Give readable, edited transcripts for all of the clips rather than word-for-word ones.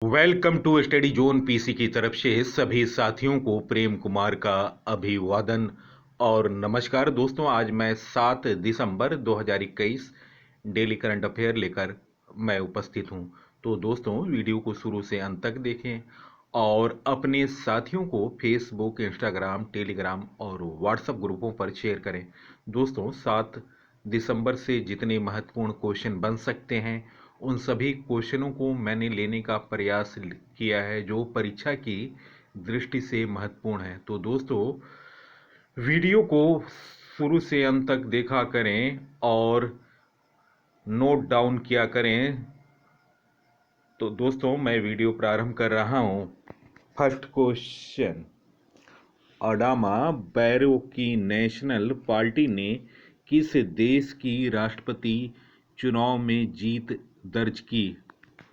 Welcome to study zone PC की तरफ से सभी साथियों को प्रेम कुमार का अभिवादन और नमस्कार। दोस्तों, आज मैं 7 दिसंबर 2021 डेली करंट अफेयर लेकर मैं उपस्थित हूं। तो दोस्तों, वीडियो को शुरू से अंत तक देखें और अपने साथियों को फेसबुक, इंस्टाग्राम, टेलीग्राम और व्हाट्सएप ग्रुपों पर शेयर करें। दोस्तों, 7 दिसंबर से जितने महत्वपूर्ण क्वेश्चन बन सकते हैं उन सभी क्वेश्चनों को मैंने लेने का प्रयास किया है जो परीक्षा की दृष्टि से महत्वपूर्ण है। तो दोस्तों, वीडियो को शुरू से अंत तक देखा करें और नोट डाउन किया करें। तो दोस्तों, मैं वीडियो प्रारंभ कर रहा हूं। फर्स्ट क्वेश्चन, अडामा बैरो की नेशनल पार्टी ने किस देश की राष्ट्रपति चुनाव में जीत दर्ज की?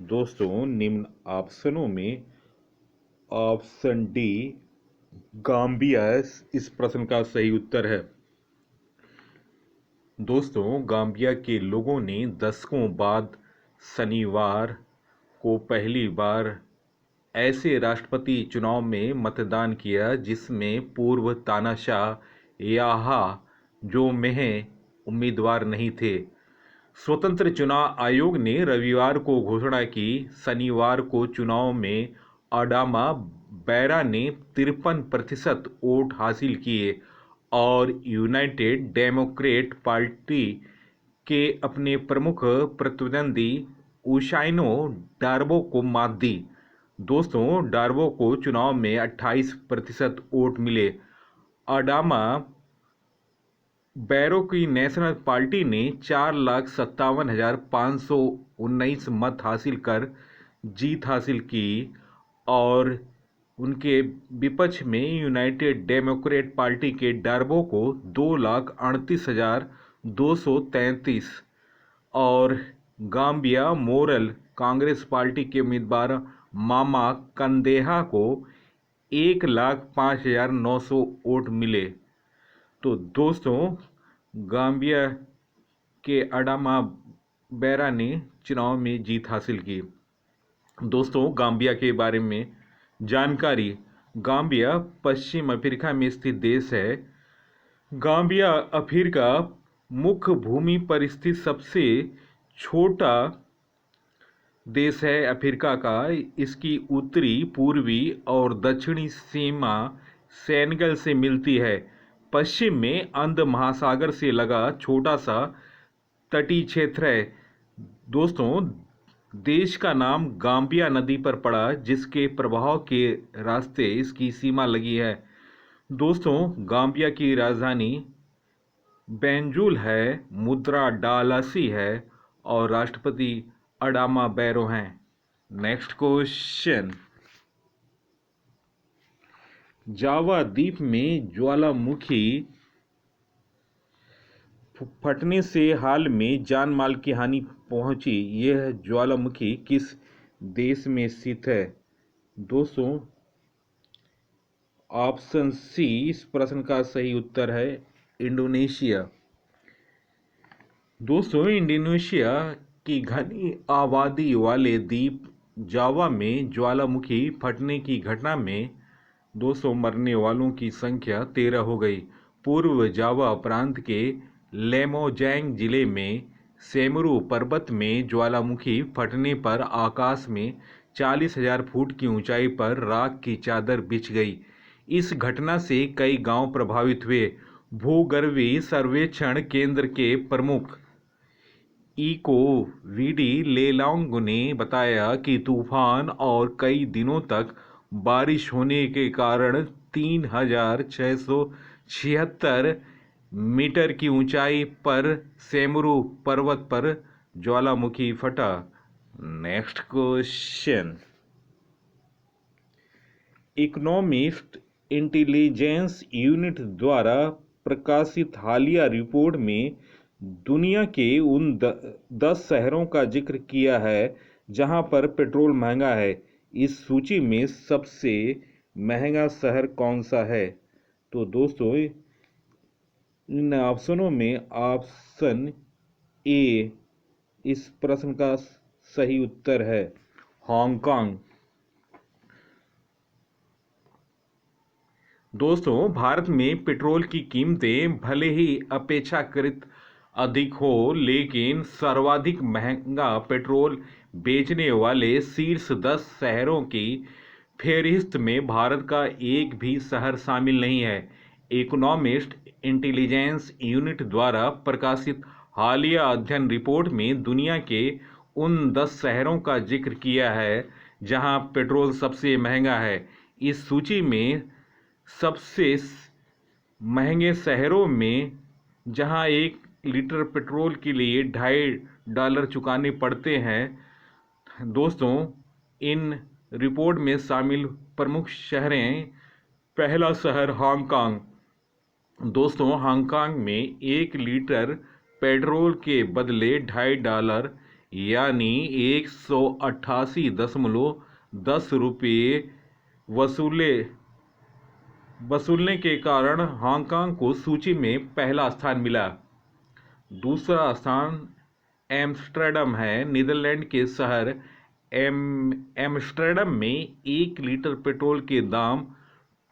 दोस्तों, निम्न ऑप्शनों में ऑप्शन डी गाम्बिया इस प्रश्न का सही उत्तर है। दोस्तों, गाम्बिया के लोगों ने दशकों बाद शनिवार को पहली बार ऐसे राष्ट्रपति चुनाव में मतदान किया जिसमें पूर्व तानाशाह याहा जोमेह उम्मीदवार नहीं थे। स्वतंत्र चुनाव आयोग ने रविवार को घोषणा की। शनिवार को चुनाव में अडामा बैरा ने 53% वोट हासिल किए और यूनाइटेड डेमोक्रेट पार्टी के अपने प्रमुख प्रतिद्वंदी उसाइनो डार्बो को मात दी। दोस्तों, डार्बो को चुनाव में 28% वोट मिले। अडामा बैरो की नेशनल पार्टी ने 4,57,519 मत हासिल कर जीत हासिल की और उनके विपक्ष में यूनाइटेड डेमोक्रेट पार्टी के डार्बो को 2,38,233 और गाम्बिया मोरल कांग्रेस पार्टी के उम्मीदवार मामा कंदेहा को 1,05,900 वोट मिले। तो दोस्तों, गाम्बिया के अडामा बैरा ने चुनाव में जीत हासिल की। दोस्तों, गाम्बिया के बारे में जानकारी। गाम्बिया पश्चिम अफ्रीका में स्थित देश है। गाम्बिया अफ्रीका मुख्य भूमि पर स्थित सबसे छोटा देश है अफ्रीका का। इसकी उत्तरी, पूर्वी और दक्षिणी सीमा सेनेगल से मिलती है। पश्चिम में अंध महासागर से लगा छोटा सा तटीय क्षेत्र है। दोस्तों, देश का नाम गाम्बिया नदी पर पड़ा जिसके प्रभाव के रास्ते इसकी सीमा लगी है। दोस्तों, गाम्बिया की राजधानी बैंजुल है, मुद्रा डालसी है और राष्ट्रपति अडामा बैरो हैं। नेक्स्ट क्वेश्चन, जावा द्वीप में ज्वालामुखी फटने से हाल में जान माल की हानि पहुंची। यह ज्वालामुखी किस देश में स्थित है? दोस्तों, ऑप्शन सी इस प्रश्न का सही उत्तर है, इंडोनेशिया। दोस्तों, इंडोनेशिया की घनी आबादी वाले द्वीप जावा में ज्वालामुखी फटने की घटना में 200 मरने वालों की संख्या 13 हो गई। पूर्व जावा प्रांत के लेमोजैंग जिले में सेमरू पर्वत में ज्वालामुखी फटने पर आकाश में 40,000 फुट की ऊंचाई पर राख की चादर बिछ गई। इस घटना से कई गांव प्रभावित हुए। भूगर्भीय सर्वेक्षण केंद्र के प्रमुख इको वीडी लेलोंग ने बताया कि तूफान और कई दिनों तक बारिश होने के कारण 3,676 मीटर की ऊंचाई पर सेमरू पर्वत पर ज्वालामुखी फटा। Next question, economist intelligence unit द्वारा प्रकाशित हालिया रिपोर्ट में दुनिया के उन 10 शहरों का जिक्र किया है जहां पर पेट्रोल महंगा है। इस सूची में सबसे महंगा शहर कौन सा है? तो दोस्तों, इन ऑप्शनों में ऑप्शन ए इस प्रश्न का सही उत्तर है, हांगकांग। दोस्तों, भारत में पेट्रोल की कीमतें भले ही अपेक्षाकृत अधिक हो, लेकिन सर्वाधिक महंगा पेट्रोल बेचने वाले शीर्ष 10 शहरों की फेहरिस्त में भारत का एक भी शहर शामिल नहीं है। इकोनॉमिस्ट इंटेलिजेंस यूनिट द्वारा प्रकाशित हालिया अध्ययन रिपोर्ट में दुनिया के उन 10 शहरों का जिक्र किया है जहां पेट्रोल सबसे महंगा है। इस सूची में सबसे महंगे शहरों में जहां 1 लीटर पेट्रोल के लिए $2.5 चुकाने पड़ते हैं, दोस्तों, इन रिपोर्ट में शामिल प्रमुख शहरें। पहला शहर हांगकांग। दोस्तों, हांगकांग में 1 लीटर पेट्रोल के बदले $2.5 यानी 188.10 रुपये वसूलने के कारण हांगकांग को सूची में पहला स्थान मिला। दूसरा स्थान एम्स्टर्डम है। नीदरलैंड के शहर एम्स्टर्डम में 1 लीटर पेट्रोल के दाम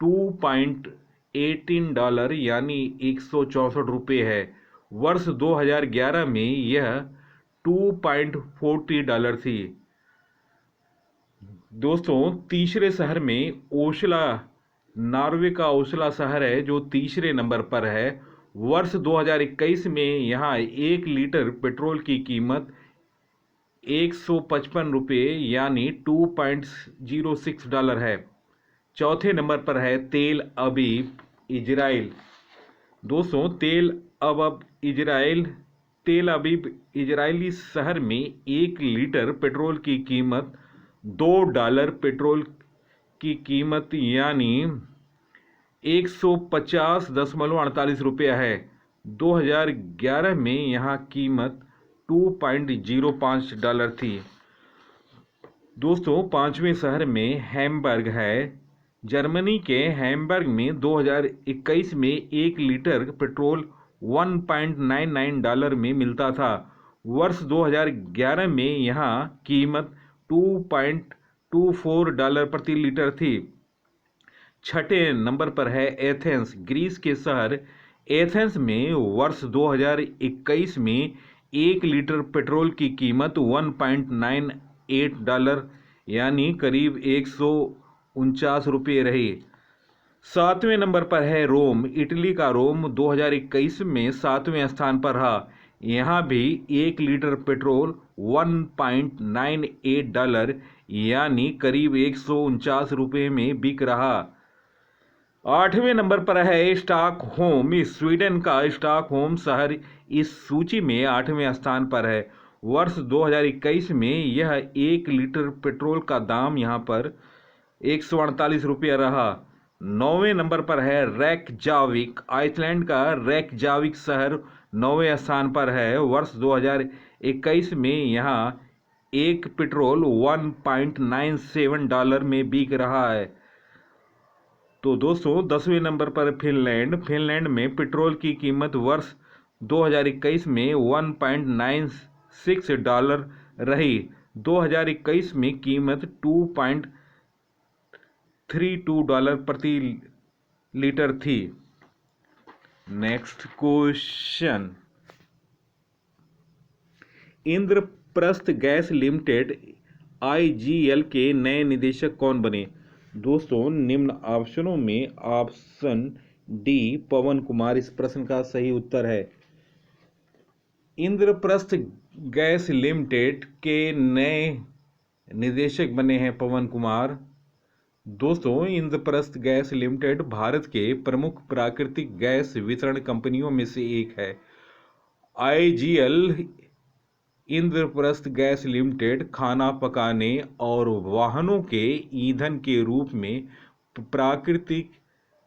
$2.18 यानी 164 रुपये है। वर्ष 2011 में यह $2.40 थी। दोस्तों, तीसरे शहर में ओस्ला, नॉर्वे का ओस्ला शहर है जो तीसरे नंबर पर है। वर्ष 2021 में यहाँ 1 लीटर पेट्रोल की कीमत 155 रुपये यानी $2.06 है। चौथे नंबर पर है तेल अवीव, इजराइल। दोस्तों, तेल अवीव इजरायली शहर में 1 लीटर पेट्रोल की कीमत $2 पेट्रोल की कीमत यानी 150.48 रुपये है। 2011 में यहाँ कीमत $2.05 थी। दोस्तों, पांचवें शहर में हैम्बर्ग है। जर्मनी के हैम्बर्ग में 2021 में 1 लीटर पेट्रोल $1.99 में मिलता था। वर्ष 2011 में यहाँ कीमत $2.24 प्रति लीटर थी। छठे नंबर पर है एथेंस, ग्रीस के शहर एथेंस में वर्ष 2021 में 1 लीटर पेट्रोल की कीमत $1.98 यानी करीब 149 रुपये रही। सातवें नंबर पर है रोम, इटली का रोम 2021 में 7वें स्थान पर रहा। यहाँ भी 1 लीटर पेट्रोल $1.98 यानी करीब 149 रुपये में बिक रहा। आठवें नंबर पर है स्टॉकहोम, स्वीडन का स्टॉकहोम शहर इस सूची में 8वें स्थान पर है। वर्ष 2021 में यह 1 लीटर पेट्रोल का दाम यहाँ पर 148 रुपये रहा। 9वें नंबर पर है रेकजाविक, आइसलैंड का रेकजाविक शहर 9वें स्थान पर है। वर्ष 2021 में यहाँ 1 पेट्रोल $1.97 में बिक रहा है। तो दोस्तों, 10वें नंबर पर फिनलैंड में पेट्रोल की कीमत वर्ष 2021 में $1.96 रही। 2021 में कीमत $2.32 प्रति लीटर थी। Next question, Indraprastha gas limited IGL के नए निदेशक कौन बने? दोस्तों, निम्न ऑप्शनों में ऑप्शन डी पवन कुमार इस प्रश्न का सही उत्तर है। इंद्रप्रस्थ गैस लिमिटेड के नए निदेशक बने हैं पवन कुमार। दोस्तों, इंद्रप्रस्थ गैस लिमिटेड भारत के प्रमुख प्राकृतिक गैस वितरण कंपनियों में से एक है। IGL इंद्रप्रस्थ गैस लिमिटेड खाना पकाने और वाहनों के ईंधन के रूप में प्राकृतिक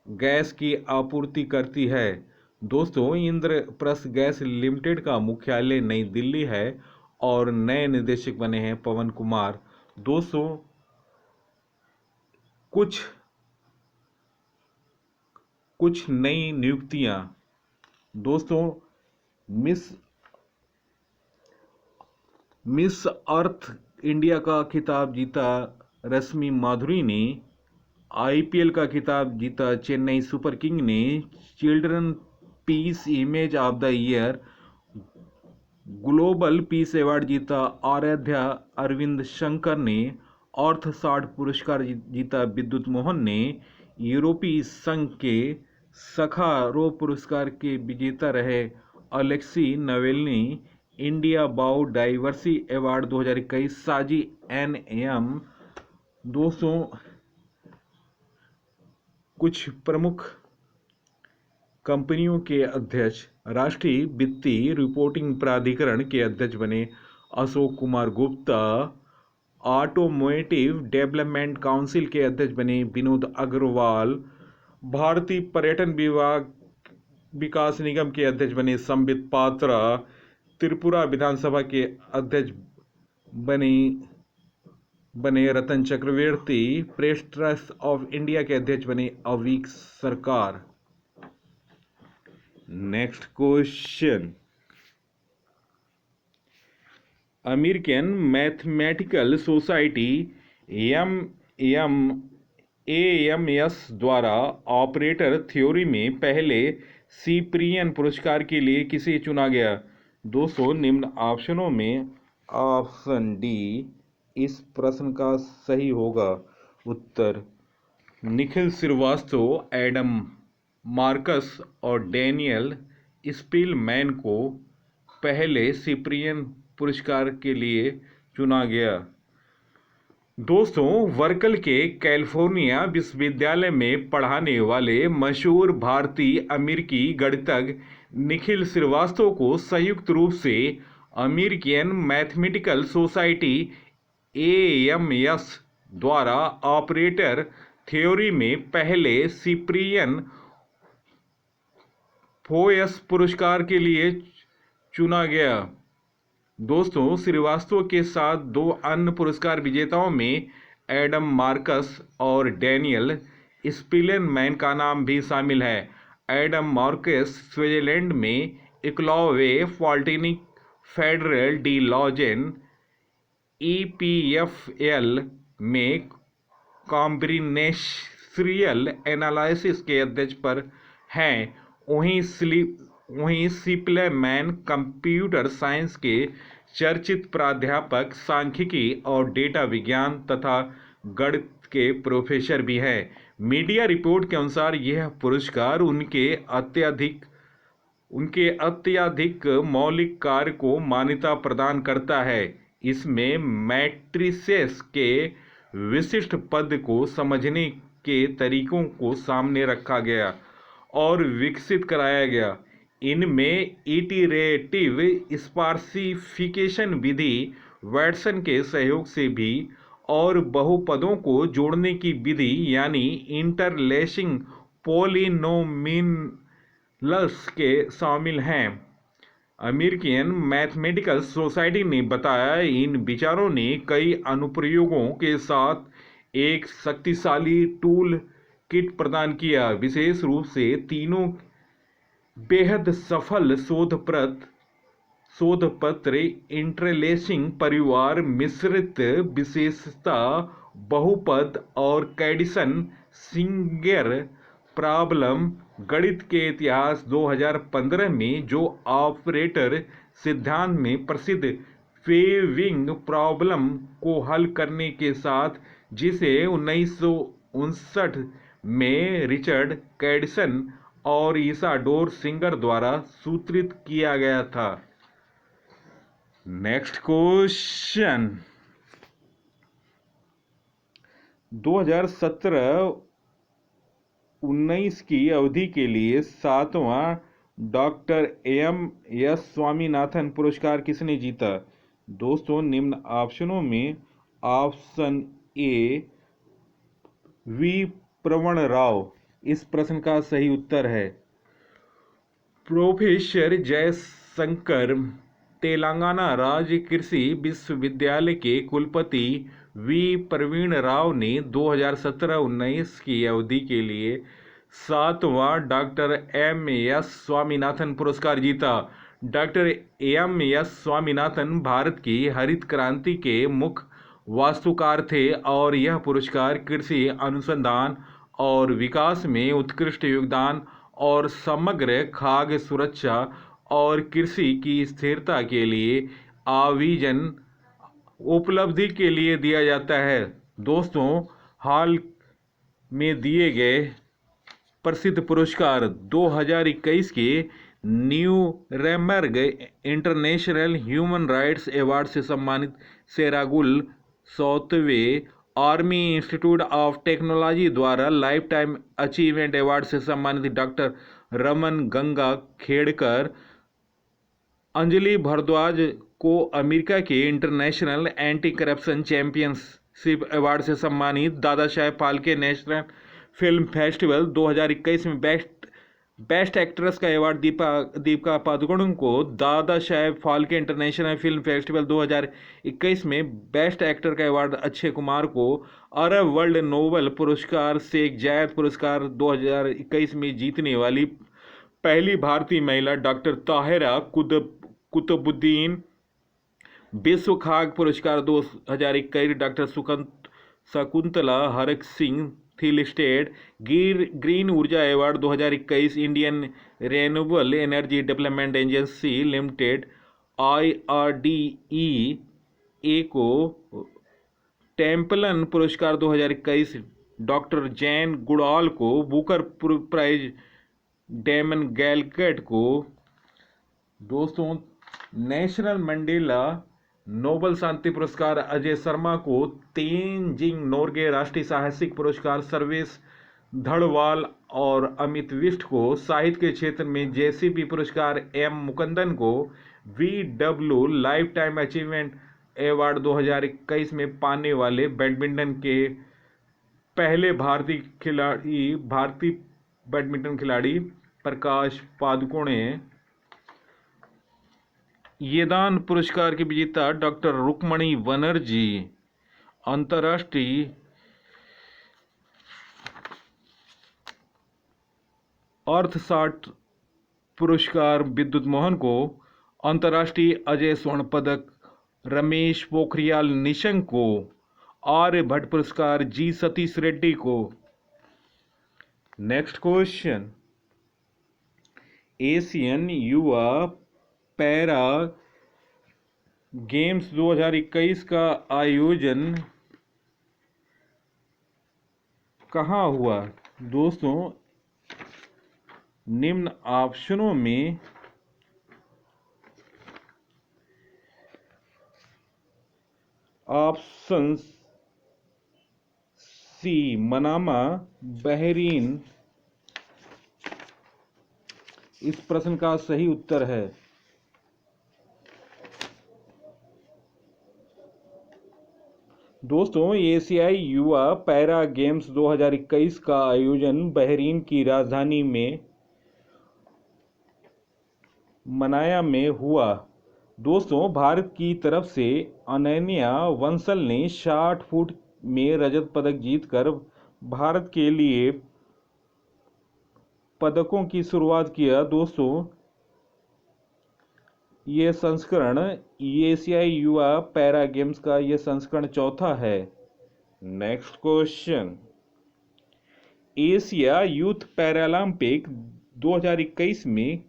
गैस की आपूर्ति करती है। दोस्तों, इंद्रप्रस्थ गैस लिमिटेड का मुख्यालय नई दिल्ली है और नए निदेशक बने हैं पवन कुमार। दोस्तों, कुछ नई नियुक्तियां। दोस्तों, मिस अर्थ इंडिया का खिताब जीता रश्मि माधुरी ने आईपीएल का खिताब जीता चेन्नई सुपर किंग ने। Children peace image of the year global peace award जीता आराध्या अरविंद शंकर ने। ऑर्थसाट पुरस्कार जीता विद्युत मोहन ने। यूरोपीय संघ के सखारोव पुरस्कार के विजेता रहे अलेक्सी नवेल्नी। इंडिया बायोडाइवर्सिटी अवार्ड 2021 साजी एनएम। दोस्तों, कुछ प्रमुख कंपनियों के अध्यक्ष राष्ट्रीय वित्तीय रिपोर्टिंग प्राधिकरण के अध्यक्ष बने Ashok Kumar Gupta. Automotive development council के अध्यक्ष बने विनोद अग्रवाल। भारतीय पर्यटन विभाग विकास निगम के अध्यक्ष बने संबित पात्रा। त्रिपुरा विधानसभा के अध्यक्ष बने रतन चक्रवर्ती। प्रेस ट्रस्ट ऑफ इंडिया के अध्यक्ष बने अवीक सरकार। Next question, American mathematical society AMS द्वारा ऑपरेटर थ्योरी में पहले सिप्रियन पुरस्कार के लिए किसे चुना गया? दोस्तों, निम्न ऑप्शनों में ऑप्शन डी इस प्रश्न का सही होगा उत्तर। निखिल श्रीवास्तव, एडम मार्कस और डैनियल स्पिलमैन को पहले सिप्रियन पुरस्कार के लिए चुना गया। दोस्तों, वर्कल के कैलिफोर्निया विश्वविद्यालय में पढ़ाने वाले मशहूर भारतीय अमेरिकी गणितज्ञ निखिल श्रीवास्तव को संयुक्त रूप से अमेरिकन मैथमेटिकल सोसाइटी AMS द्वारा ऑपरेटर थ्योरी में पहले सिप्रियन फोयस पुरस्कार के लिए चुना गया। दोस्तों, श्रीवास्तव के साथ दो अन्य पुरस्कार विजेताओं में एडम मार्कस और डैनियल स्पिलमैन का नाम भी शामिल है। एडम मार्कस स्विट्जरलैंड में Ecole Polytechnique Federale de Lausanne EPFL में कॉम्बिनेशनल एनालिसिस के अध्यक्ष पर हैं। वहीं स्पिलमैन कंप्यूटर साइंस के चर्चित प्राध्यापक, सांख्यिकी और डेटा विज्ञान तथा गणित के प्रोफेसर भी हैं। मीडिया रिपोर्ट के अनुसार यह पुरस्कार उनके अत्यधिक मौलिक कार्य को मान्यता प्रदान करता है। इसमें मैट्रिसेस के विशिष्ट पद को समझने के तरीकों को सामने रखा गया और विकसित कराया गया। इनमें इटरेटिव स्पार्सिफिकेशन विधि, वैटसन के सहयोग से भी, और बहुपदों को जोड़ने की विधि यानी इंटरलेसिंग पॉलिनोमियल्स के शामिल हैं। अमेरिकन मैथमेटिकल सोसाइटी ने बताया, इन विचारों ने कई अनुप्रयोगों के साथ एक शक्तिशाली टूल किट प्रदान किया। विशेष रूप से तीनों बेहद सफल शोधपत्र इंटरलेसिंग परिवार, मिश्रित विशेषता बहुपद और कैडिसन सिंगर प्रॉब्लम गणित के इतिहास 2015 में जो ऑपरेटर सिद्धांत में प्रसिद्ध फेविंग प्रॉब्लम को हल करने के साथ, जिसे 1959 में रिचर्ड कैडिसन और इसाडोर सिंगर द्वारा सूत्रित किया गया था। नेक्स्ट क्वेश्चन, 2017-19 की अवधि के लिए 7वां डॉक्टर एम.एस. स्वामीनाथन पुरस्कार किसने जीता? दोस्तों, निम्न ऑप्शनों में ऑप्शन ए वी प्रवण राव इस प्रश्न का सही उत्तर है। प्रोफेसर जयशंकर तेलंगाना राज्य कृषि विश्वविद्यालय के कुलपति वी प्रवीण राव ने 2017-19 की अवधि के लिए 7वां डॉक्टर एम.एस. स्वामीनाथन पुरस्कार जीता। Doctor MS. स्वामीनाथन भारत की हरित क्रांति के मुख्य वास्तुकार थे और यह पुरस्कार कृषि अनुसंधान और विकास में उत्कृष्ट योगदान और समग्र खाद्य सुरक्षा और कृषि की स्थिरता के लिए आविजन उपलब्धि के लिए दिया जाता है। दोस्तों, हाल में दिए गए प्रसिद्ध पुरस्कार 2021 के Nuremberg international human rights award से सम्मानित शेरागुल 100वें आर्मी इंस्टीट्यूट ऑफ टेक्नोलॉजी द्वारा लाइफ टाइम अचीवमेंट अवार्ड से सम्मानित डॉक्टर रमन गंगा खेड़कर अंजलि भारद्वाज को अमेरिका के international anti corruption championship award से सम्मानित Dada Saheb Phalke national film festival 2021 में बेस्ट एक्ट्रेस का अवार्ड दीपिका पादुकोण को, Dada Saheb Phalke international film festival 2021 में बेस्ट एक्टर का अवार्ड अक्षय कुमार को, अरब वर्ल्ड नोबेल पुरस्कार शेख जायद पुरस्कार 2021 में जीतने वाली पहली भारतीय महिला डॉक्टर ताहिरा कुतुबुद्दीन, विश्व खाद्य पुरस्कार 2021 डॉक्टर शकुंतला हरक सिंह थिलस्टेड, ग्रीन ऊर्जा award 2021 Indian renewable energy development agency limited IRDE को, टेम्पलन पुरस्कार 2021 डॉक्टर जैन गुड़ाल को, बुकर प्राइज डेमन गैलकेट को। दोस्तों, नेशनल मंडेला नोबेल शांति पुरस्कार अजय शर्मा को, तेनजिंग नोर्गे राष्ट्रीय साहसिक पुरस्कार सर्वेश धड़वाल और अमित विष्ट को, साहित्य के क्षेत्र में JCP पुरस्कार M मुकुंदन को, VW life time achievement award 2021 में पाने वाले बैडमिंटन के पहले भारतीय बैडमिंटन खिलाड़ी प्रकाश पादुकोणे, येदान पुरस्कार के विजेता डॉक्टर रुक्मणी बनर्जी, अंतर्राष्ट्रीय अर्थशास्त्र पुरस्कार विद्युत मोहन को, अंतर्राष्ट्रीय अजय स्वर्ण पदक रमेश पोखरियाल निशंक को, आर्यभट्ट पुरस्कार G सतीश रेड्डी को। नेक्स्ट क्वेश्चन, एशियन युवा पैरा गेम्स 2021 का आयोजन कहाँ हुआ? दोस्तों, निम्न ऑप्शनों में ऑप्शन सी मनामा बहरीन इस प्रश्न का सही उत्तर है। दोस्तों, एशियाई युवा पैरा गेम्स 2021 का आयोजन बहरीन की राजधानी में मनाया में हुआ। दोस्तों, भारत की तरफ से अनन्या वंसल ने 60 फुट में रजत पदक जीतकर भारत के लिए पदकों की शुरुआत किया। दोस्तों, ये संस्करण एशियाई युवा पैरा गेम्स का ये संस्करण चौथा है। Next question, Asia youth Paralympic 2021 में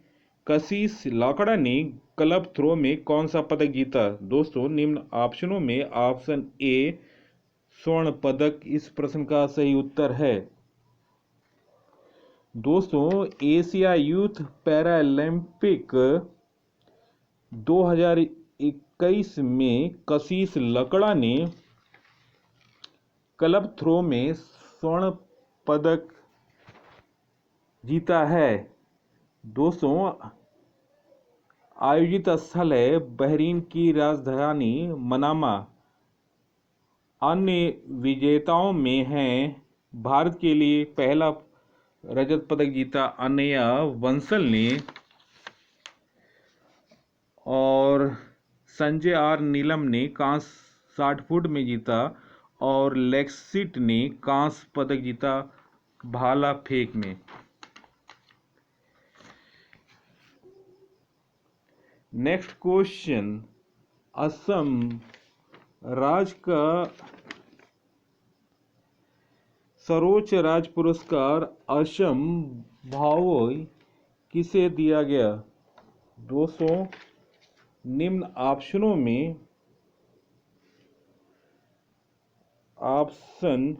कशिश लाकड़ा ने क्लब थ्रो में कौन सा पदक जीता? दोस्तों, निम्न ऑप्शनों में ऑप्शन ए स्वर्ण पदक इस प्रश्न का सही उत्तर है। दोस्तों, एशिया यूथ पैरालंपिक 2021 में कशिश लकड़ा ने क्लब थ्रो में स्वर्ण पदक जीता है। दोस्तों, आयोजित स्थल है बहरीन की राजधानी मनामा। अन्य विजेताओं में हैं भारत के लिए पहला रजत पदक जीता अनन्या वंसल ने और संजय आर नीलम ने कांस्य 60 फुट में जीता और लेक्सिट ने कांस्य पदक जीता भाला फेंक में। नेक्स्ट क्वेश्चन, असम राज का सर्वोच्च राज पुरस्कार असम भावोई किसे दिया गया? दोस्तों, निम्न ऑप्शनों में ऑप्शन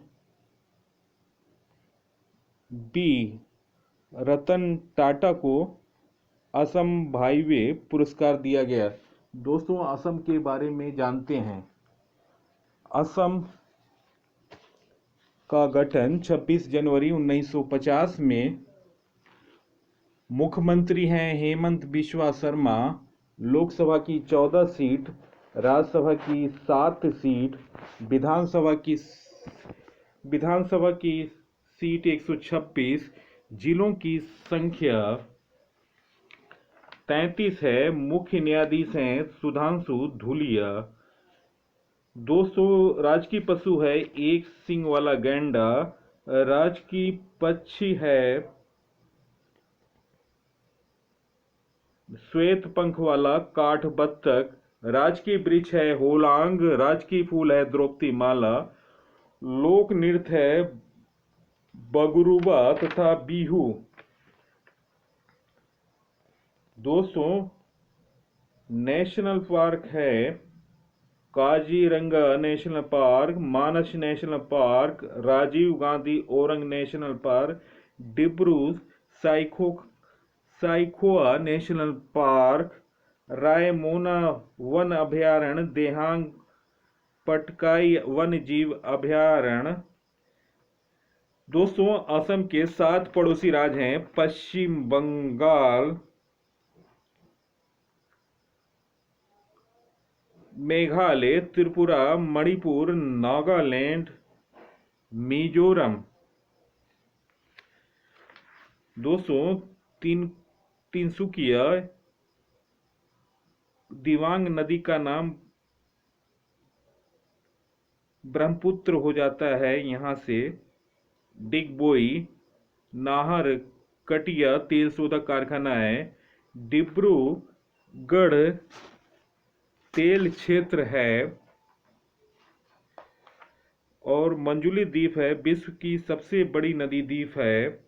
बी रतन टाटा को असम भाईवे पुरस्कार दिया गया। दोस्तों, असम के बारे में जानते हैं। असम का गठन 26 जनवरी 1950 में। मुख्यमंत्री हैं हेमंत बिस्वा शर्मा। लोकसभा की 14 सीट, राज्यसभा की 7 सीट, विधानसभा की सीट 126, जिलों की संख्या 33 है। मुख्य न्यायाधीश हैं सुधांशु धूलिया। दोस्तों, राजकीय पशु है एक सींग वाला गैंडा। राजकीय पक्षी है श्वेत पंख वाला काठ बत्तख। राजकीय वृक्ष है होलांग। राजकीय फूल है द्रौपदी माला। लोक नृत्य है बगरुबा तथा बिहू। दोस्तों, नेशनल पार्क है Kaziranga national park, Manas national park, Rajiv Gandhi Orang national park, Dibru Saikhowa national park, Raimona वन अभयारण्य, देहांग पटकाई वन्य जीव अभयारण्य। दोस्तों, असम के 7 पड़ोसी राज्य हैं पश्चिम बंगाल, मेघालय, त्रिपुरा, मणिपुर, नागालैंड, मिजोरम। दोस्तों, तिनसुकिया दिबांग नदी का नाम ब्रह्मपुत्र हो जाता है यहां से। डिगबोई नाहर कटिया तेल शोधक कारखाना है। डिब्रूगढ़ तेल क्षेत्र है। और मंजुली द्वीप है विश्व की सबसे बड़ी नदी द्वीप है।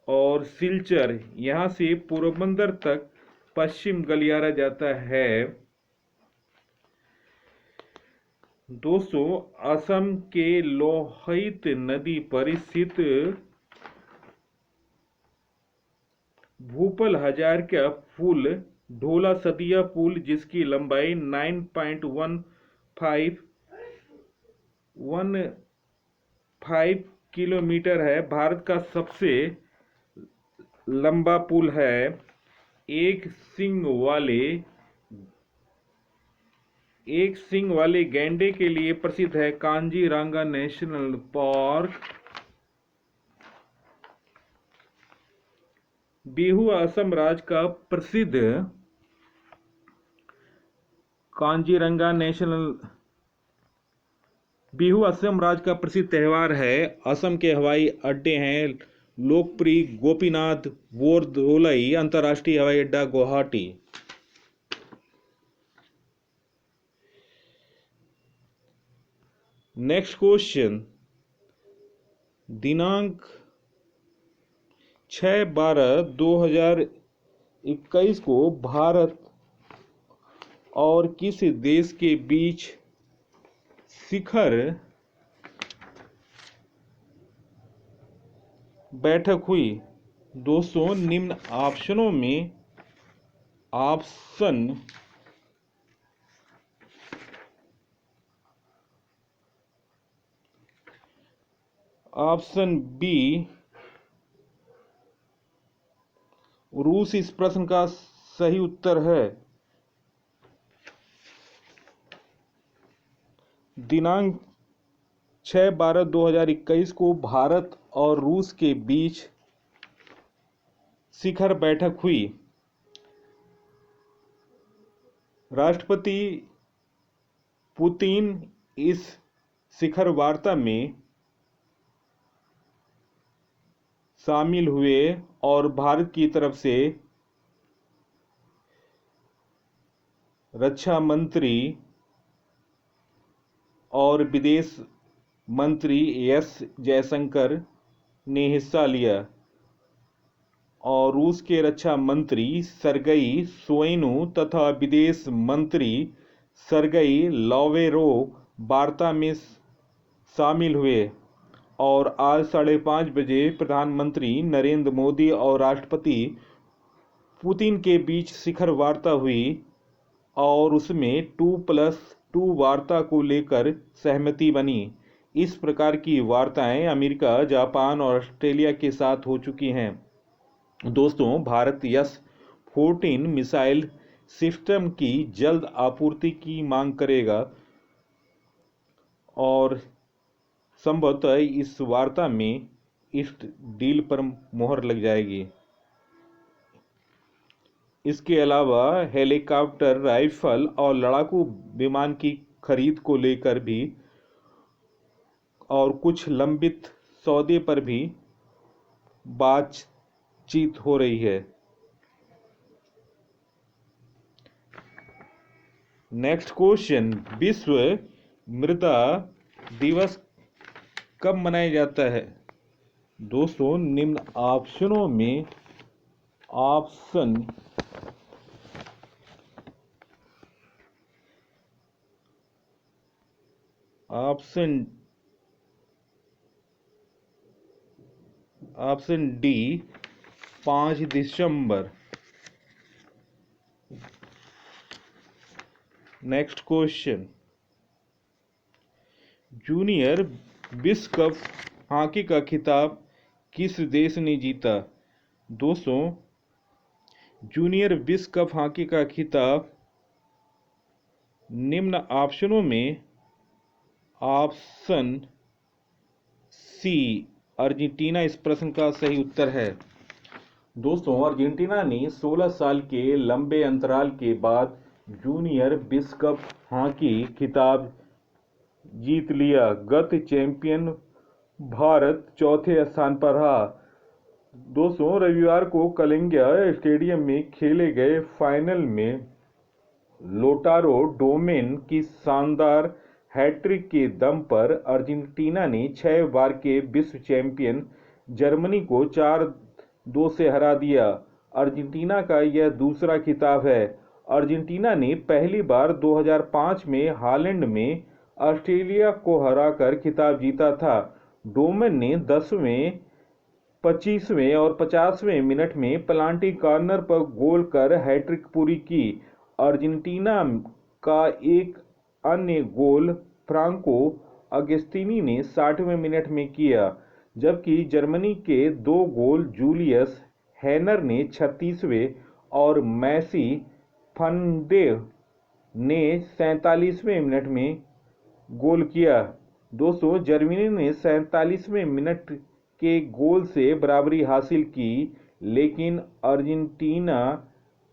और सिलचर यहां से पोरबंदर तक पश्चिम गलियारा जाता है। दोस्तों, असम के लोहित नदी पर स्थित भूपल हजार का पुल ढोला सदिया पुल, जिसकी लंबाई 9.15 किलोमीटर है, भारत का सबसे लंबा पुल है। एक सींग वाले गैंडे के लिए प्रसिद्ध है कांजीरंगा नेशनल पार्क। बिहू असम राज्य का प्रसिद्ध बिहू असम राज्य का प्रसिद्ध त्योहार है। असम के हवाई अड्डे हैं लोकप्रिय गोपीनाथ बोरदोलई अंतर्राष्ट्रीय हवाई अड्डा गुवाहाटी। नेक्स्ट क्वेश्चन, दिनांक 6/12/2021 को भारत और किस देश के बीच शिखर बैठक हुई? दोस्तों, निम्न ऑप्शनों में ऑप्शन बी रूस इस प्रश्न का सही उत्तर है। दिनांक 6/12/2021 को भारत और रूस के बीच शिखर बैठक हुई। राष्ट्रपति पुतिन इस शिखर वार्ता में शामिल हुए और भारत की तरफ से रक्षा मंत्री और विदेश मंत्री एस जयशंकर ने हिस्सा लिया और रूस के रक्षा मंत्री सरगई सोइनु तथा विदेश मंत्री सरगई लावेरोव वार्ता में शामिल हुए। और आज 5:30 बजे प्रधानमंत्री नरेंद्र मोदी और राष्ट्रपति पुतिन के बीच शिखर वार्ता हुई और उसमें 2+2 वार्ता को लेकर सहमति बनी। इस प्रकार की वार्ताएं अमेरिका, जापान और ऑस्ट्रेलिया के साथ हो चुकी हैं। दोस्तों, भारत S-14 मिसाइल सिस्टम की जल्द आपूर्ति की मांग करेगा और संभवतः इस वार्ता में इस डील पर मोहर लग जाएगी। इसके अलावा हेलीकॉप्टर, राइफल और लड़ाकू विमान की खरीद को लेकर भी और कुछ लंबित सौदे पर भी बातचीत हो रही है। नेक्स्ट क्वेश्चन, विश्व मृदा दिवस कब मनाया जाता है? दोस्तों, निम्न ऑप्शनों में ऑप्शन डी 5 दिसंबर। नेक्स्ट क्वेश्चन, जूनियर विश्व कप हॉकी का खिताब किस देश ने जीता? दोस्तों, जूनियर विश्व कप हॉकी का खिताब निम्न ऑप्शनों में ऑप्शन सी अर्जेंटीना इस प्रश्न का सही उत्तर है। दोस्तों, अर्जेंटीना ने 16 साल के लंबे अंतराल के बाद जूनियर विश्व कप हॉकी खिताब जीत लिया। गत चैंपियन भारत चौथे स्थान पर रहा। दोस्तों, रविवार को कलिंगा स्टेडियम में खेले गए फाइनल में लोटारो डोमेन की शानदार हैट्रिक के दम पर अर्जेंटीना ने 6 बार के विश्व चैंपियन जर्मनी को 4-2 से हरा दिया। अर्जेंटीना का यह दूसरा खिताब है। अर्जेंटीना ने पहली बार 2005 में हालैंड में ऑस्ट्रेलिया को हराकर खिताब जीता था। डोमेन ने 10वें, 25वें और 50वें मिनट में पेनाल्टी कॉर्नर पर गोल कर हैट्रिक पूरी की। अर्जेंटीना का एक अन्य गोल फ्रांको अगस्तिनी ने 60वें मिनट में किया, जबकि जर्मनी के 2 गोल जूलियस हेनर ने 36वें और मैसी फनडेव ने 47वें मिनट में गोल किया। दोस्तों, जर्मनी ने 47वें मिनट के गोल से बराबरी हासिल की, लेकिन अर्जेंटीना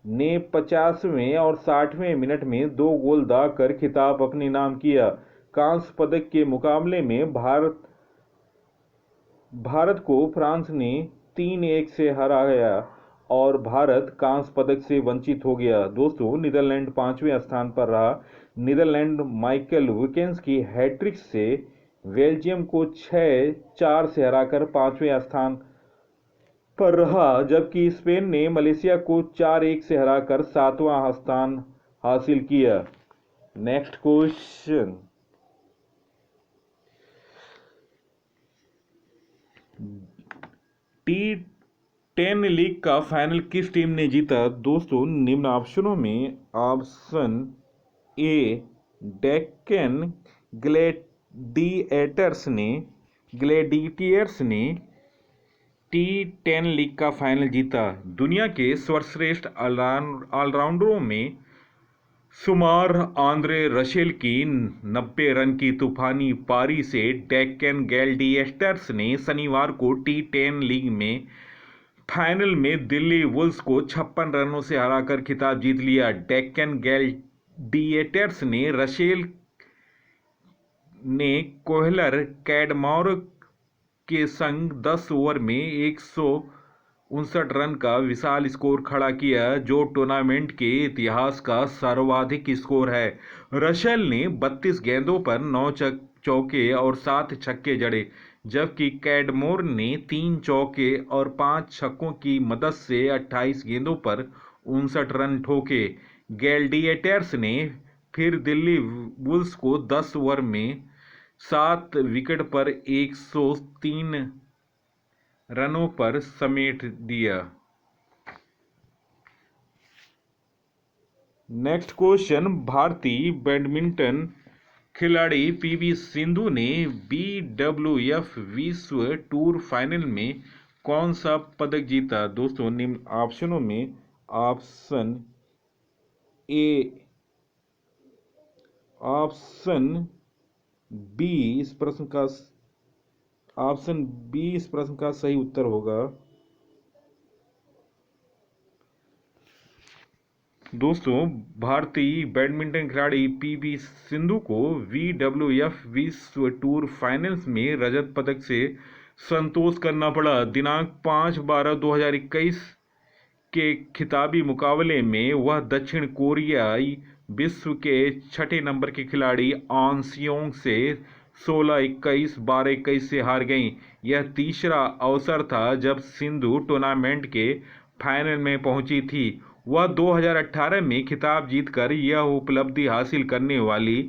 ने 50वें और 60वें मिनट में 2 गोल दागकर खिताब अपने नाम किया। कांस्य पदक के मुकाबले में भारत को फ्रांस ने 3-1 से हराया और भारत कांस्य पदक से वंचित हो गया। दोस्तों, नीदरलैंड 5वें स्थान पर रहा। नीदरलैंड माइकल विकेंस की हैट्रिक से बेल्जियम को 6-4 से हराकर 5वें स्थान पर रहा, जबकि स्पेन ने मलेशिया को 4-1 से हराकर 7वां स्थान हासिल किया। नेक्स्ट क्वेश्चन, T10 लीग का फाइनल किस टीम ने जीता? दोस्तों, निम्न ऑप्शनों में ऑप्शन ए डेक्कन ग्लैडिएटर्स ने T10 लीग का फाइनल जीता। दुनिया के सर्वश्रेष्ठ ऑलराउंडरों में शुमार आंद्रे रसेल की 90 रन की तूफानी पारी से डेक्कन ग्लैडिएटर्स ने शनिवार को T10 लीग में फाइनल में दिल्ली वुल्स को 56 रनों से हराकर खिताब जीत लिया। डेक्कन ग्लैडिएटर्स ने रसेल ने कोहलर कैडमॉर के संग 10 ओवर में 59 रन का विशाल स्कोर खड़ा किया, जो टूर्नामेंट के इतिहास का सर्वाधिक स्कोर है। रसेल ने 32 गेंदों पर 9 चौके और 7 छक्के जड़े, जबकि कैडमोर ने 3 चौके और 5 छक्कों की मदद से 28 गेंदों पर 59 रन ठोके। ग्लैडिएटर्स ने फिर दिल्ली बुल्स को 10 ओवर में 7 विकेट पर 103 रनों पर समेट दिया। नेक्स्ट क्वेश्चन, भारतीय बैडमिंटन खिलाड़ी पीवी सिंधु ने BWF विश्व टूर फाइनल में कौन सा पदक जीता? दोस्तों निम्न ऑप्शनों में ऑप्शन ए, ऑप्शन बी इस प्रश्न का ऑप्शन बी इस प्रश्न का सही उत्तर होगा। दोस्तों, भारतीय बैडमिंटन खिलाड़ी पीवी सिंधु को BWF विश्व टूर फाइनल्स में रजत पदक से संतोष करना पड़ा। दिनांक 5/12/2021 के खिताबी मुकाबले में वह दक्षिण कोरियाई विश्व के 6ठे नंबर के खिलाड़ी ऑन सियोंग से 16-21, 12-21 से हार गईं। यह तीसरा अवसर था जब सिंधु टूर्नामेंट के फाइनल में पहुंची थी। वह 2018 में खिताब जीतकर यह उपलब्धि हासिल करने वाली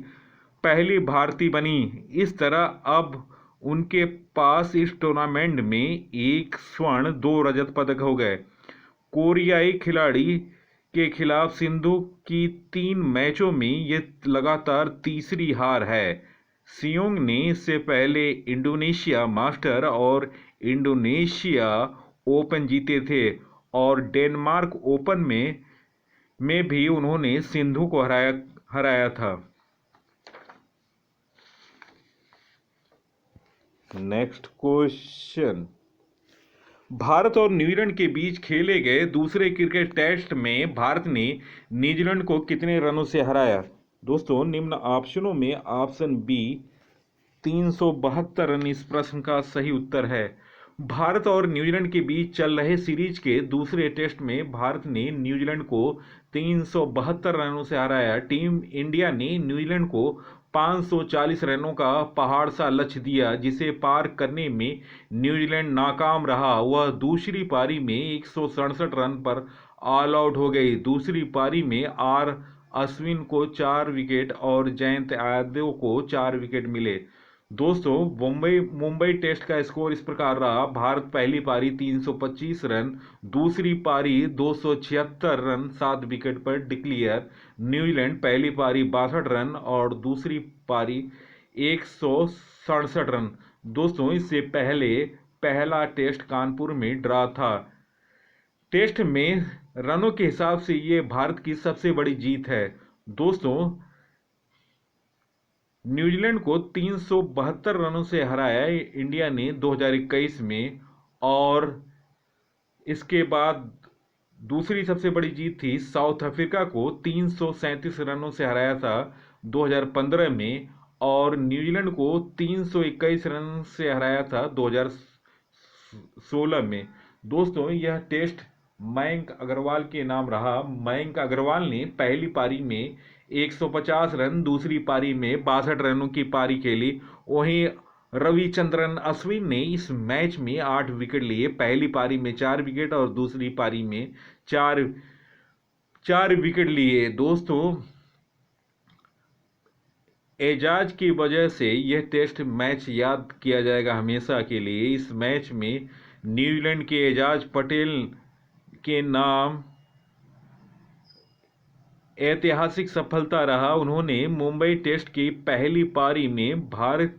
पहली भारतीय बनी। इस तरह अब उनके पास इस टूर्नामेंट में 1 स्वर्ण 2 रजत पदक हो गए। कोरियाई खिलाड़ी के खिलाफ सिंधु की 3 मैचों में ये लगातार तीसरी हार है। सियोंग ने इससे पहले इंडोनेशिया मास्टर और इंडोनेशिया ओपन जीते थे और डेनमार्क ओपन में भी उन्होंने सिंधु को हराया था। नेक्स्ट क्वेश्चन, भारत और न्यूजीलैंड के बीच खेले गए दूसरे क्रिकेट टेस्ट में भारत ने न्यूजीलैंड को कितने रनों से हराया? दोस्तों निम्न ऑप्शनों में ऑप्शन बी 372 रन इस प्रश्न का सही उत्तर है। भारत और न्यूजीलैंड के बीच चल रहे सीरीज के दूसरे टेस्ट में भारत ने न्यूजीलैंड को 372 रनों से हराया। टीम इंडिया ने न्यूजीलैंड को 540 रनों का पहाड़ सा लक्ष्य दिया, जिसे पार करने में न्यूजीलैंड नाकाम रहा। वह दूसरी पारी में 167 रन पर ऑल आउट हो गई। दूसरी पारी में आर अश्विन को 4 विकेट और जयंत यादव को 4 विकेट मिले। दोस्तों, मुंबई टेस्ट का स्कोर इस प्रकार रहा। भारत पहली पारी 325 रन, दूसरी पारी 276 रन 7 विकेट पर डिक्लेयर। न्यूजीलैंड पहली पारी 62 रन और दूसरी पारी 167 रन। दोस्तों, इससे पहले पहला टेस्ट कानपुर में ड्रा था। टेस्ट में रनों के हिसाब से ये भारत की सबसे बड़ी जीत है। दोस्तों, न्यूजीलैंड को 372 रनों से हराया इंडिया ने 2021 में, और इसके बाद दूसरी सबसे बड़ी जीत थी साउथ अफ्रीका को 337 रनों से हराया था 2015 में, और न्यूजीलैंड को 321 रन से हराया था 2016 में। दोस्तों, यह टेस्ट मयंक अग्रवाल के नाम रहा। मयंक अग्रवाल ने पहली पारी में 150 रन, दूसरी पारी में 62 रनों की पारी खेली। वहीं रविचंद्रन अश्विन ने इस मैच में 8 विकेट लिए। पहली पारी में 4 विकेट और दूसरी पारी में 4 विकेट लिए। दोस्तों, एजाज की वजह से यह टेस्ट मैच याद किया जाएगा हमेशा के लिए। इस मैच में न्यूजीलैंड के एजाज पटेल के नाम ऐतिहासिक सफलता रहा। उन्होंने मुंबई टेस्ट की पहली पारी में भारत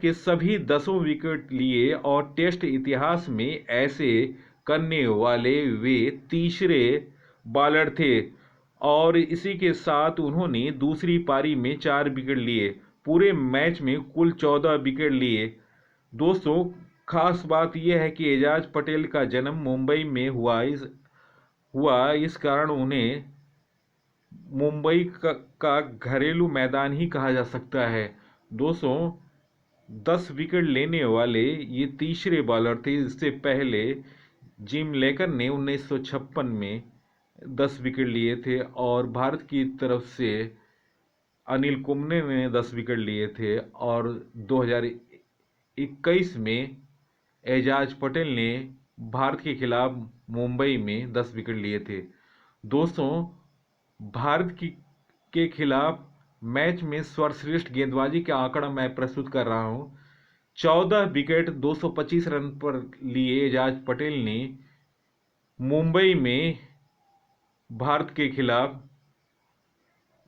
के सभी 10 विकेट लिए और टेस्ट इतिहास में ऐसे करने वाले वे तीसरे बॉलर थे। और इसी के साथ उन्होंने दूसरी पारी में 4 विकेट लिए। पूरे मैच में कुल 14 विकेट लिए। दोस्तों, खास बात यह है कि एजाज पटेल का जन्म मुंबई में हुआ। इस कारण उन्हें मुंबई का घरेलू मैदान ही कहा जा सकता है। दोस्तों, 10 विकेट लेने वाले ये तीसरे बॉलर थे। इससे पहले जिम लेकर ने 1956 में 10 विकेट लिए थे और भारत की तरफ से अनिल कुंबले ने 10 विकेट लिए थे और 2021 में एजाज पटेल ने भारत के खिलाफ मुंबई में 10 विकेट लिए थे। दोस्तों, भारत के खिलाफ मैच में सर्वश्रेष्ठ गेंदबाजी का आंकड़ा मैं प्रस्तुत कर रहा हूं। 14 विकेट 225 रन पर लिए एजाज पटेल ने मुंबई में भारत के खिलाफ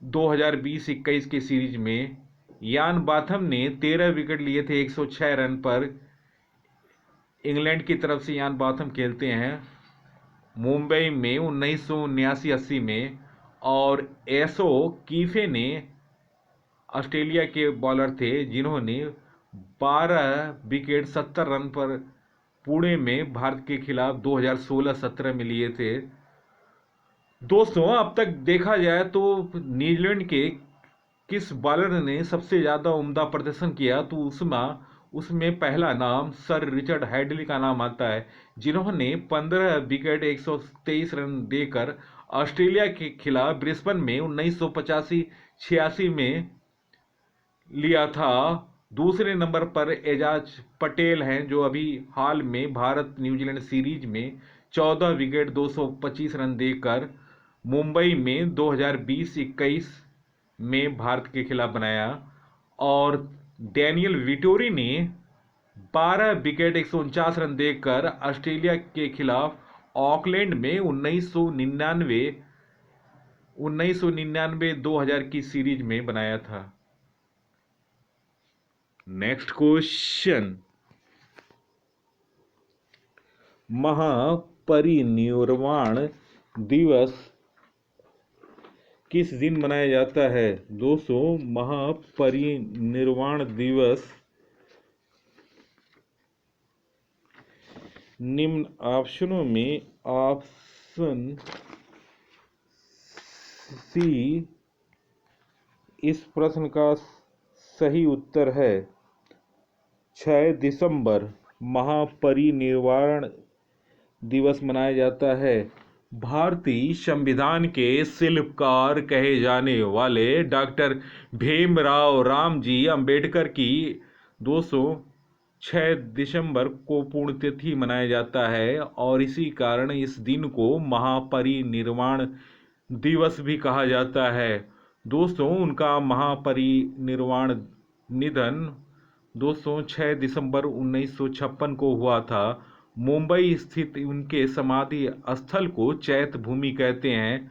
2020-21 के सीरीज में। यान बाथम ने 13 विकेट लिए थे 106 रन पर। इंग्लैंड की तरफ से यान बाथम खेलते हैं मुंबई में 1979-80 में। और एसो कीफे ने ऑस्ट्रेलिया के बॉलर थे जिन्होंने 12 विकेट 70 रन पर पुणे में भारत के खिलाफ 2016-17 में लिए थे। दोस्तों, अब तक देखा जाए तो न्यूजीलैंड के किस बॉलर ने सबसे ज़्यादा उम्दा प्रदर्शन किया, तो उसमें पहला नाम सर रिचर्ड हैडली का नाम आता है, जिन्होंने 15 विकेट 123 रन देकर ऑस्ट्रेलिया के खिलाफ ब्रिस्बेन में 1985-86 में लिया था। दूसरे नंबर पर एजाज पटेल हैं, जो अभी हाल में भारत न्यूजीलैंड सीरीज में 14 विकेट 225 रन देकर मुंबई में 2020-21 में भारत के खिलाफ बनाया। और डैनियल विटोरी ने 12 विकेट 149 रन देकर ऑस्ट्रेलिया के खिलाफ ऑकलैंड में 1999-2000 की सीरीज में बनाया था। नेक्स्ट क्वेश्चन, महापरिनिर्वाण दिवस किस दिन मनाया जाता है? दोस्तों, महापरिनिर्वाण दिवस निम्न ऑप्शनों में ऑप्शन सी इस प्रश्न का सही उत्तर है। 6 दिसंबर महापरिनिर्वाण दिवस मनाया जाता है। भारतीय संविधान के शिल्पकार कहे जाने वाले डॉक्टर भीमराव रामजी अंबेडकर की 6 दिसंबर को पुण्यतिथि मनाया जाता है और इसी कारण इस दिन को महापरिनिर्वाण दिवस भी कहा जाता है। दोस्तों, उनका महापरिनिर्वाण निधन 6 दिसंबर 1956 को हुआ था। मुंबई स्थित उनके समाधि स्थल को चैत्य भूमि कहते हैं।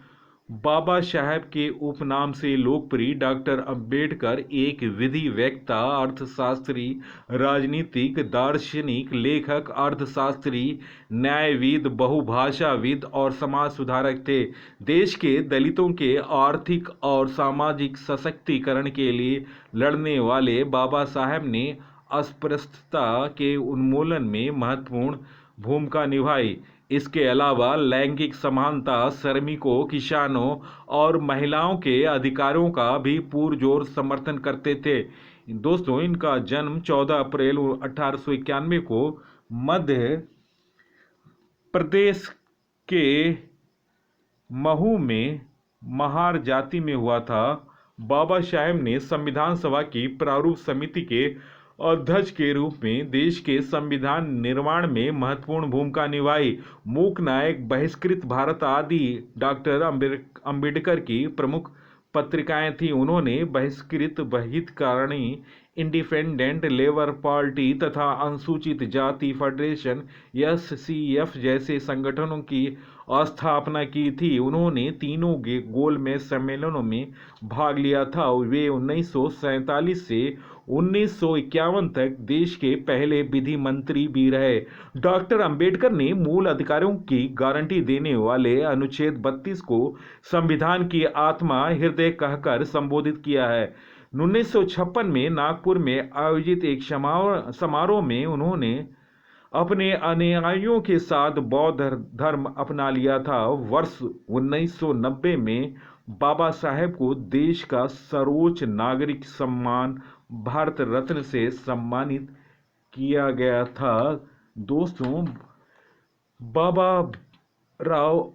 बाबा साहेब के उपनाम से लोकप्रिय डॉक्टर अंबेडकर एक विधि वक्ता, अर्थशास्त्री, राजनीतिक, दार्शनिक, लेखक, अर्थशास्त्री, न्यायविद, बहुभाषाविद और समाज सुधारक थे। देश के दलितों के आर्थिक और सामाजिक सशक्तिकरण के लिए लड़ने वाले बाबा साहेब ने अस्पृश्यता के उन्मूलन में महत्वपूर्ण भूमिका निभाई। इसके अलावा लैंगिक समानता, श्रमिकों, किसानों और महिलाओं के अधिकारों का भी पुरजोर समर्थन करते थे। दोस्तों, इनका जन्म 14 अप्रैल 1891 को मध्य प्रदेश के महू में महार जाति में हुआ था। बाबा साहेब ने संविधान सभा की प्रारूप समिति के अध्यक्ष के रूप में देश के संविधान निर्माण में महत्वपूर्ण भूमिका निभाई। मूक नायक, बहिष्कृत भारत आदि डॉक्टर अंबेडकर की प्रमुख पत्रिकाएं थीं। उन्होंने बहिष्कृत हितकारिणी, इंडिपेंडेंट लेबर पार्टी तथा अनुसूचित जाति फेडरेशन (SCF) जैसे संगठनों की स्थापना की थी। उन्होंने तीनों गोलमेज सम्मेलनों में भाग लिया था। वे 1947 से 1951 तक देश के पहले विधि मंत्री भी रहे। डॉक्टर अंबेडकर ने मूल अधिकारों की गारंटी देने वाले अनुच्छेद 32 को संविधान की आत्मा हृदय कहकर संबोधित किया है। 1956 में नागपुर में आयोजित एक समारोह में उन्होंने अपने अनुयायियों के साथ बौद्ध धर्म अपना लिया था। वर्ष 1990 में बाबा साहेब को देश का सर्वोच्च नागरिक सम्मान भारत रत्न से सम्मानित किया गया था। दोस्तों, बाबा राव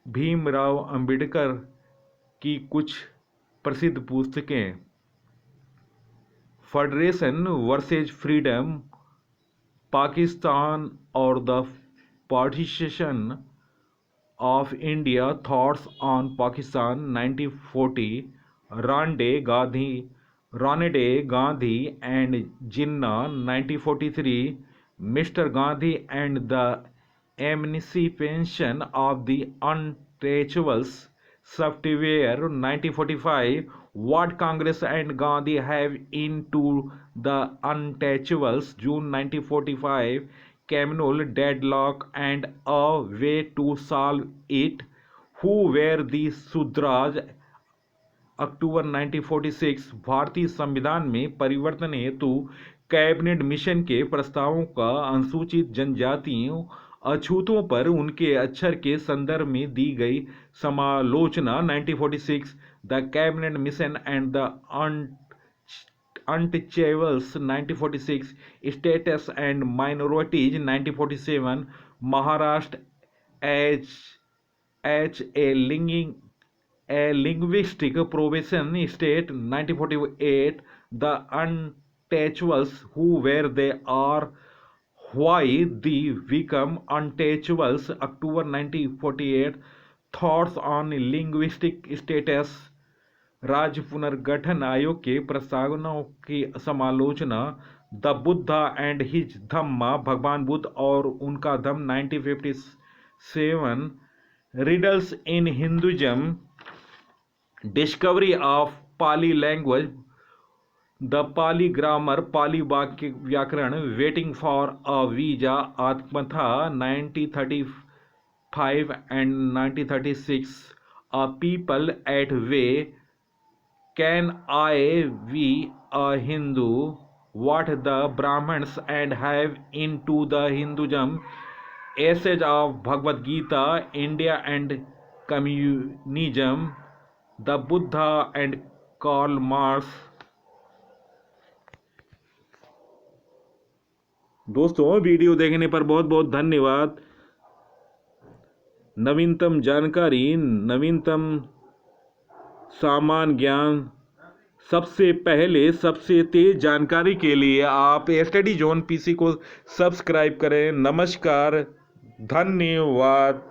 भीमराव अंबेडकर की कुछ प्रसिद्ध पुस्तकें: फेडरेशन वर्सेज फ्रीडम, पाकिस्तान और the partition of India, thoughts on Pakistan 1940, Ranade Gandhi and Jinnah 1943, mister Gandhi and the emancipation of the untouchables, software 1945, what Congress and Gandhi have into the untouchables, June 1945, communal deadlock and a way to solve it, who were the Sudras, अक्टूबर 1946, भारतीय संविधान में परिवर्तन हेतु cabinet mission के प्रस्तावों का अनुसूचित जनजातियों अछूतों पर उनके अक्षर के संदर्भ में दी गई समालोचना 1946, the cabinet mission and the untouchables 1946, status and minorities 1947, Maharashtra H A linguistic provision state 1948, the untouchables, who were they are, why they become untouchables, October 1948, thoughts on linguistic status, राज्य पुनर्गठन आयोग के प्रस्तावनाओं की समालोचना, the Buddha and his Dhamma, भगवान बुद्ध और उनका Dhamma 1957, riddles in Hinduism, discovery of Pali language, the Pali grammar, Pali वाक्य व्याकरण, वेटिंग फॉर अ वीजा, आत्मकथा 1935 and 1936, a people at bay, can I be a Hindu, what the Brahmins and have in to the Hinduism, essays of Bhagavad Gita, India and communism, the Buddha and Karl Marx. दोस्तों, video देखने पर बहुत बहुत धन्यवाद। नवीनतम जानकारी, नवीनतम सामान्य ज्ञान, सबसे पहले सबसे तेज जानकारी के लिए आप स्टडी जोन पीसी को सब्सक्राइब करें। नमस्कार, धन्यवाद।